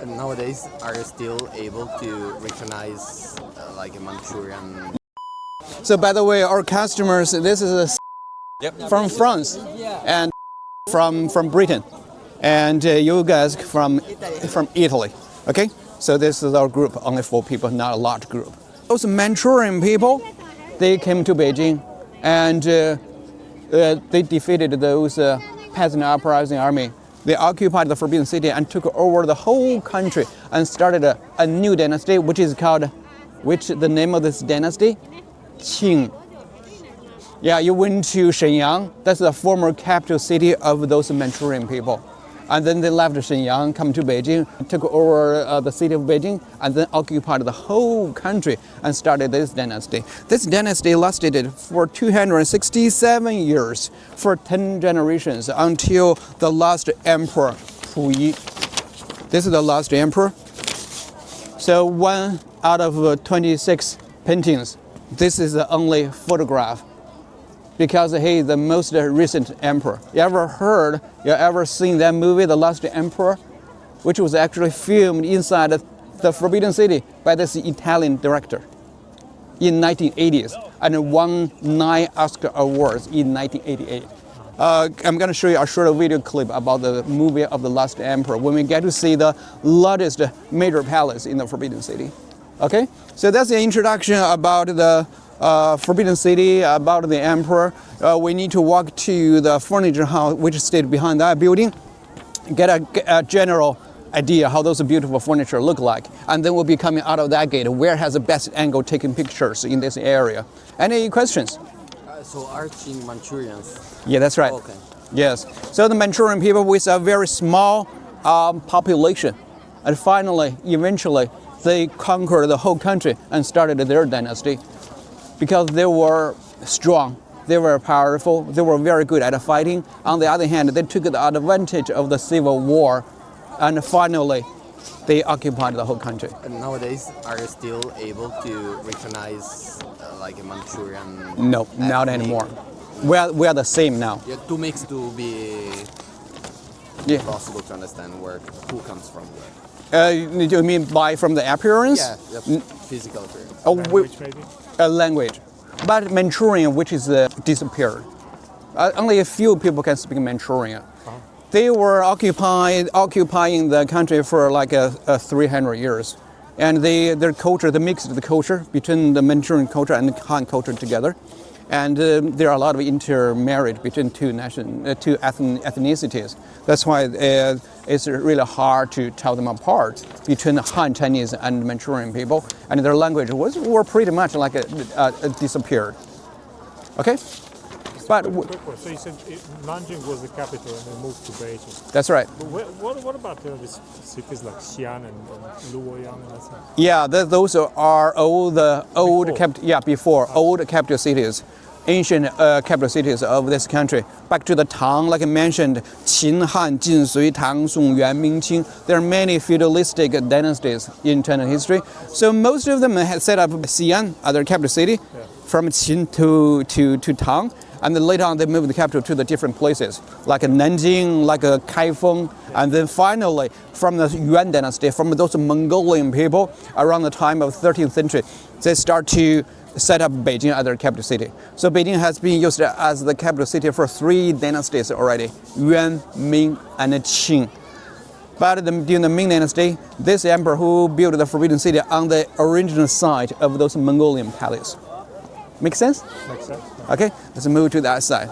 Nowadays, are you still able to recognize like a Manchurian? So by the way, our customers, this is from France and from Britain, and you guys from Italy. Okay, so this is our group, only 4 people, not a large group. Those Manchurian people, they came to Beijing, and they defeated those peasant uprising army. They occupied the Forbidden City and took over the whole country and started a new dynasty, which is called, the name of this dynasty? Qing. Yeah, you went to Shenyang, that's the former capital city of those Manchurian people. And then they left Shenyang, come to Beijing, took over the city of Beijing, and then occupied the whole country and started this dynasty. This dynasty lasted for 267 years, for 10 generations, until the last emperor, Puyi. This is the last emperor. So 1 out of 26 paintings, this is the only photograph, because he is the most recent emperor. You ever seen that movie, The Last Emperor, which was actually filmed inside the Forbidden City by this Italian director in 1980s and won 9 Oscar awards in 1988. I'm going to show you a short video clip about the movie of The Last Emperor when we get to see the largest major palace in the Forbidden City. Okay, so that's the introduction about the Forbidden City, about the emperor. We need to walk to the furniture house, which stayed behind that building, get a general idea how those beautiful furniture look like, and then we'll be coming out of that gate. Where has the best angle taking pictures in this area? Any questions? So are Qing Manchurians? Yeah, that's right. Okay. Yes. So the Manchurian people with a very small population, and finally, eventually, they conquered the whole country and started their dynasty. Because they were strong, they were powerful, they were very good at fighting. On the other hand, they took the advantage of the civil war, and finally, they occupied the whole country. And nowadays, are you still able to recognize like a Manchurian? No, not anymore. We are the same now. Yeah, to mix to be possible to understand who comes from. You mean from the appearance? Yeah, physical appearance. Language, maybe? Language. But Manchurian, which is disappeared. Only a few people can speak Manchurian. They were occupying the country for like 300 years. And their culture, they mixed the culture between the Manchurian culture and the Han culture together. And there are a lot of intermarriage between two ethnicities. That's why it's really hard to tell them apart between Han Chinese and Manchurian people. And their language were pretty much like disappeared. Okay? But so you said Nanjing was the capital and they moved to Beijing. That's right. But what about these cities like Xi'an and Luoyang and that stuff? Yeah, those are old capital cities, ancient capital cities of this country. Back to the Tang, like I mentioned, Qin, Han, Jin, Sui, Tang, Song, Yuan, Ming, Qing. There are many feudalistic dynasties in China history. So most of them had set up Xi'an, other capital city, from Qin to Tang. And then later on, they moved the capital to the different places, like Nanjing, like Kaifeng. And then finally, from the Yuan dynasty, from those Mongolian people, around the time of 13th century, they start to set up Beijing as their capital city. So Beijing has been used as the capital city for 3 dynasties already, Yuan, Ming, and Qing. But during the Ming dynasty, this emperor who built the Forbidden City on the original site of those Mongolian palaces. Make sense? Makes sense. Okay, let's move to that side.